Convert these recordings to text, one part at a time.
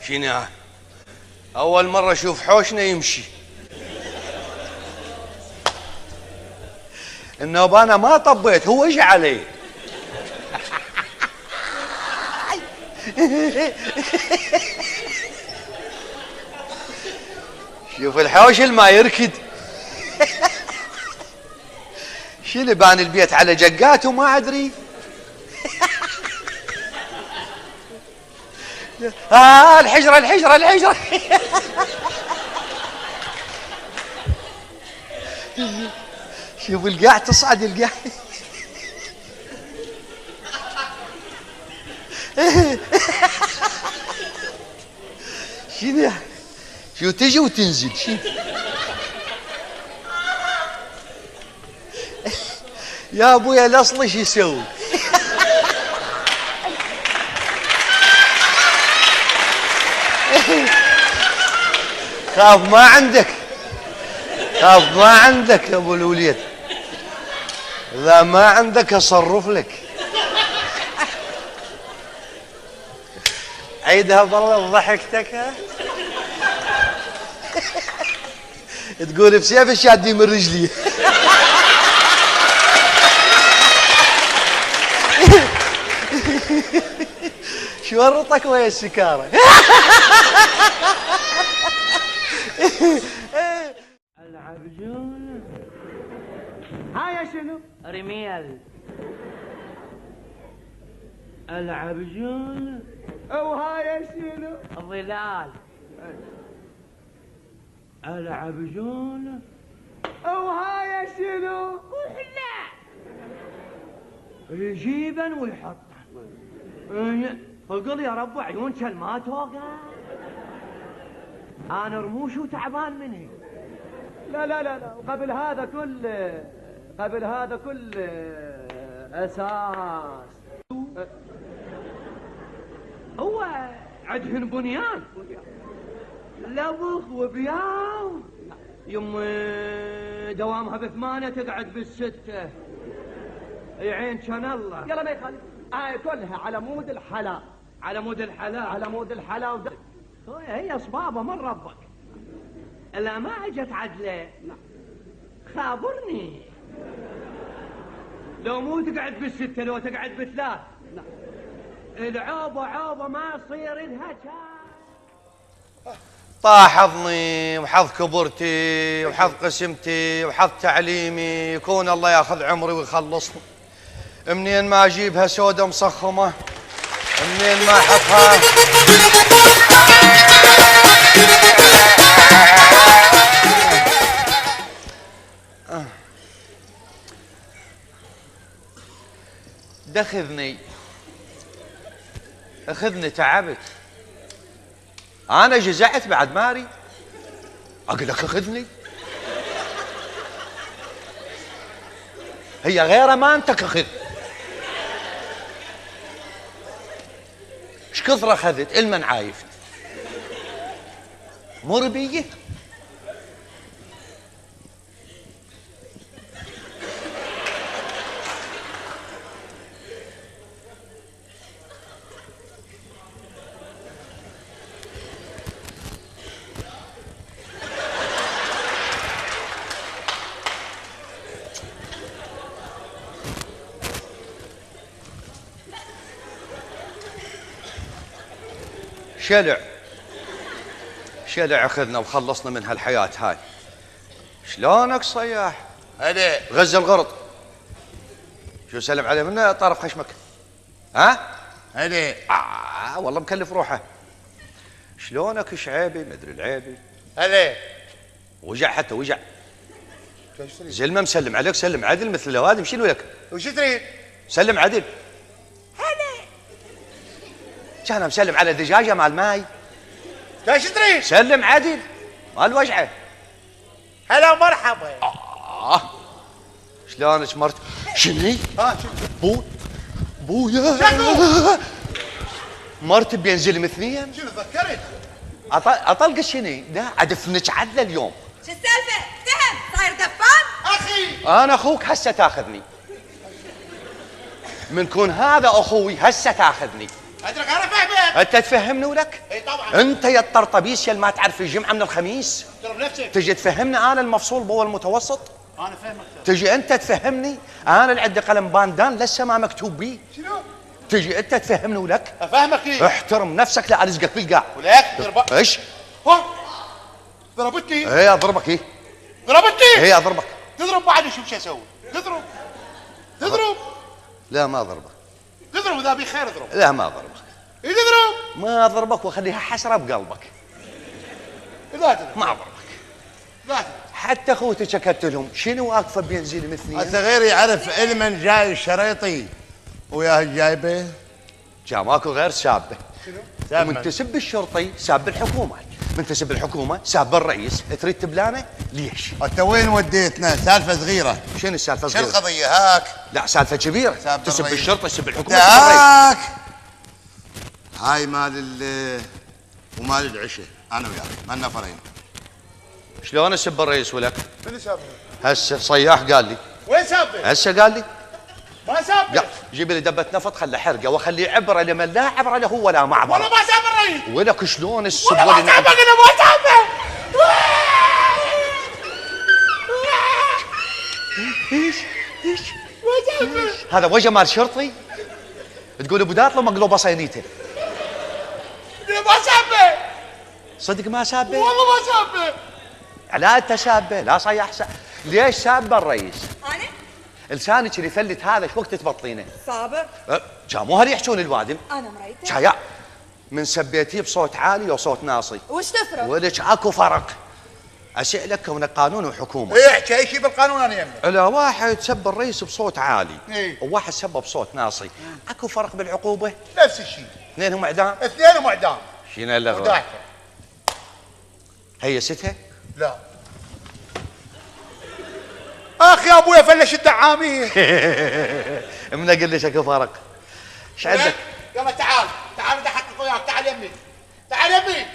شنو؟ اول مرة اشوف حوشنا يمشي. النوب انا ما طبيت، هو اجى علي. شوف الحوش ما يركد. شنو بان البيت على جقات وما ادري. الحجرة الحجرة الحجرة. شوف القاع تصعد القاع. شنو شو تجي وتنزل شنو؟ يا ابويا الاصل شو يسوي؟ خاف ما عندك، خاف ما عندك يا ابو الوليد، اذا ما عندك اصرف لك. عيدها بالله ضحكتك. ها تقول بسيف الشادي من رجلي. شو ورطك ويا السكارة. العبجون هاي شنو؟ رميل. العبجون وهاي شنو؟ ظلال. العبجون وهاي شنو؟ وحلا. يجيبن ويحطن. فقل يا رب عيون ما توقع. انا رموش وتعبان مني. لا لا لا لا، قبل هذا كله، قبل هذا كله اساس. هو عدهن بنيان لبخ وبياو. يم دوامها بثمانية تقعد بالستة. عين كان الله. يلا ما يخالف، كلها على مود الحلا. على مود الحلا. على مود الحلا. هي صبابة من ربك. لا ما اجت عدلة. خابرني. لو مو تقعد بالستة لو تقعد بثلاث. العوبة عوبة ما يصير لها طاح حظني وحظ كبرتي وحظ قسمتي وحظ تعليمي، يكون الله ياخذ عمري ويخلصني. منين ما اجيبها سودة مصخمة، منين ما احطها. دخذني اخذني تعبت. انا جزعت بعد ماري اقول لك اخذني. هي غير امانتك اخذ. ايش كثر اخذت المن عايفت مربيه. شلع شلع اخذنا وخلصنا من هالحياة هاي. شلونك صياح؟ هلا غزة الغرض. شو سلم عليه منه طرف خشمك. ها؟ هلا والله مكلف روحه. شلونك شعيبي مدري العيبي. هلا وجع حتى وجع. زلمه مسلم عليك سلم عدل مثل الاوادم. شنو لك؟ وش تريد؟ سلم عدل. هلا كان مسلم على دجاجه مال ماي. وش تريد؟ سلم عدل مال وجعه. هلا ومرحبا. شلونك مرت؟ شني؟ شنو؟ بويا مرت بينزل اثنين. شنو فكرت؟ اطلق الشني ده ادفنك عدله اليوم. شو السالفه؟ افتهم صاير دفان؟ اخي انا اخوك هسه تاخذني. من كون هذا اخوي هسه تاخذني. ادرك انا فاهمك. انت تفهمني ولك؟ اي طبعا. انت يا الطرطبيس يا اللي ما تعرف الجمعه من الخميس. احترم نفسك. تجي تفهمني انا المفصول باول المتوسط؟ انا فاهمك. تجي انت تفهمني انا اللي عندي قلم باندان لسه ما مكتوب بيه. شنو؟ تجي انت تفهمني ولك؟ افهمك ليه؟ احترم نفسك لا ارزقك بالقاع. ولك ضربك. ايش؟ ها؟ ضربتني؟ ايه اضربك ايه؟ ضربتني؟ ايه اضربك. تضرب بعد شوف شو اسوي؟ تضرب لا ما اضربك. تضرب اذا بخير اضرب. لا ما اضربك. ايه تضرب؟ ما اضربك واخليها حسره بقلبك. لا تضرب. ما اضربك. لا تضرب. حتى اخوتي شكرت لهم شنو واقفه بينزل مثلي؟ الصغير يعرف علما جاي الشريطي وياه جايبه جا ماكو غير سابه. سابه. من تسب الشرطي ساب الحكومه، من تسب الحكومه ساب الرئيس، تريد تبلانه ليش؟ انت وين وديتنا؟ سالفه صغيره. شنو السالفه شو صغيرة؟ القضيه هاك؟ لا سالفه كبيره. ساب تسب الرئيس. الشرطه تسب الحكومه تسب الرئيس. هاك هاي مال ومال العشاء انا وياك مالنا فرين. شلون اسب الرئيس ولك؟ من سابه؟ هسه صياح قال لي، وين سابه؟ هسه قال لي ما سابه. جيب لي دبه نفط خله حرقه واخليه عبره لمن لا عبره له ولا معبره. والله ما ساب الرئيس. ولك شلون السب والله ما ولي سابه انا ما سابه. هذا وجه مال شرطي؟ تقول ابو داطله مقلوبه صينيته. انا ما سابه. صدق ما سابه؟ والله ما سابه. لا انت سابه لا صيح ليش سابه الرئيس؟ انا لسانك اللي فلت هذا ايش وقت تبطينه؟ صابر. كان مو هل يحجون الوادم؟ انا مريته. شايع من سبيتيه بصوت عالي وصوت ناصي. وش تفرق؟ ولك اكو فرق. اسالك كونك قانون وحكومه. ايه احكي اي شيء بالقانون انا يمه. لا واحد سب الرئيس بصوت عالي إيه. وواحد سبه بصوت ناصي، اكو فرق بالعقوبه؟ نفس الشيء. اثنينهم اعدام؟ اثنين اعدام. شنو اللغة؟ وداعته. هي ستها؟ لا. اخ يا ابويا فلش الدعامين. من اقول لك اكو فرق. ايش عندك؟ يلا تعال تعال بدي احقق وياك. تعال يمي. تعال يمي.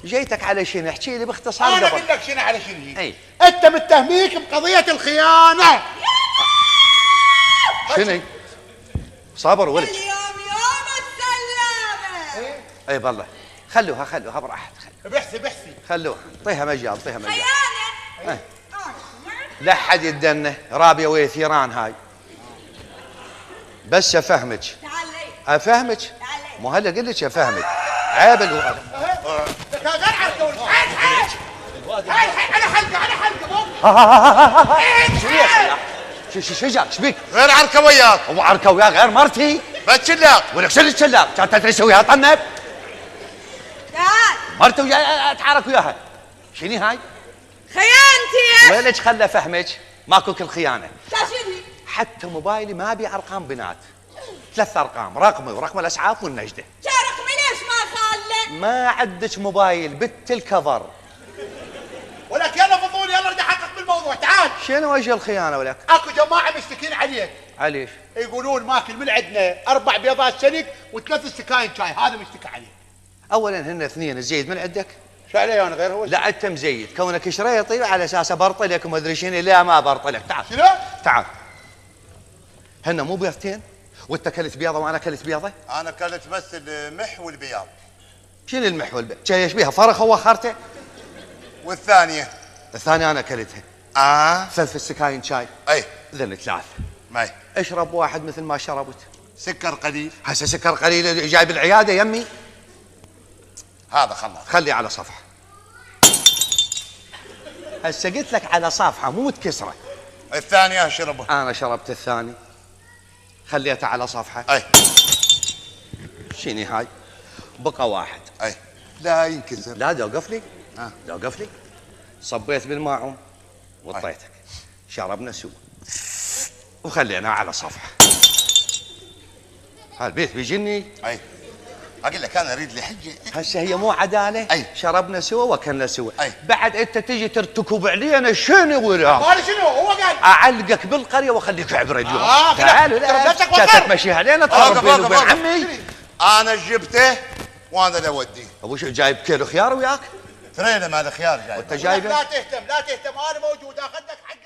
جيتك على شنو؟ احكي لي باختصار انا قبل. اقول لك شنو على شنو هي. اي انت متهميك بقضيه الخيانه. شنو؟ صابر ولد. اليوم يوم السلامة. اي بالله خلوها براحت. بحثي. خلوها اعطيها مجال اعطيها مجال. خيانة. إيه. لا حد يدنه رابيه ويا ثيران هاي. بس افهمك تعال لي. افهمك تعال لي. مو هلا اقول لك افهمك. عيب الواد. غير حلقه ولد. هاي انا حلقه شو جاك؟ ايش بيك؟ غير عركه وياك هو عركه وياه غير مرتي؟ بتشلاق. ولك شو اللي تشلاق؟ كانت تدري تسويها طنب؟ تعال. مرتي وياها اتعارك وياها. شنو هاي؟ خيانتي. ويلك خلى افهمك ماكو كل خيانه. شاشني. حتى موبايلي ما ابي ارقام بنات. 3 ارقام، رقمي ورقم الاسعاف والنجده. شارقني ليش ما خاله؟ ما عندك موبايل بت الكفر. ولك يلا فضول يلا بدي احقق بالموضوع. تعال. شنو وجه الخيانه ولك؟ اكو جماعه مشتكين عليك. عليش؟ يقولون ماكل من عندنا 4 بيضات سلك و3 سكاين شاي. هذا مشتكى عليه. اولا هن 2 زيد من عندك؟ شو علي انا غير هو؟ لا انت مزيد كونك شريطي على اساس برطلك وما ادري شنو. لا ما برطلك. تعال شنو؟ تعال. هن مو بيضتين؟ وانت كلت بيضه وانا كلت بيضه؟ انا كلت بس المح والبياض. شنو المح والبيض؟ ايش بيها فرخه وخرته؟ والثانيه الثانيه انا كلتها. 3 سكاين شاي. اي اذن 3. ماي اشرب واحد مثل ما شربت. سكر قليل. هسه سكر قليل جايب العياده يمي. هذا خلاص. خلي على صفحه. هسه قلت لك على صفحه مو متكسره. الثانيه اشربها. انا شربت الثاني خليته على صفحه. اي شنو هاي؟ بقى واحد. اي لا ينكسر. لا دوقف لي. دوقف لي. صبيت بالماعون وطيتك. شربنا سوا وخليناه على صفحه. هالبيت بيجني. اي اقول لك انا اريد لي حجه. هسه هي مو عداله. أي. شربنا سوا وكلنا سوا. أي. بعد انت تجي ترتكب علينا شنو ولا؟ مالي شنو هو قال. اعلقك بالقريه واخليك عبره اليوم. كذا. تعال ترى نفسك لا وخر. تمشي علينا وقف، ترى بيني وبين وقف. عمي. انا جبته وانا اللي اوديه. ابو شو جايب كيلو خيار وياك؟ ترينا مال خيار جاي. انت جايبه؟ لا تهتم انا موجود اخذك حق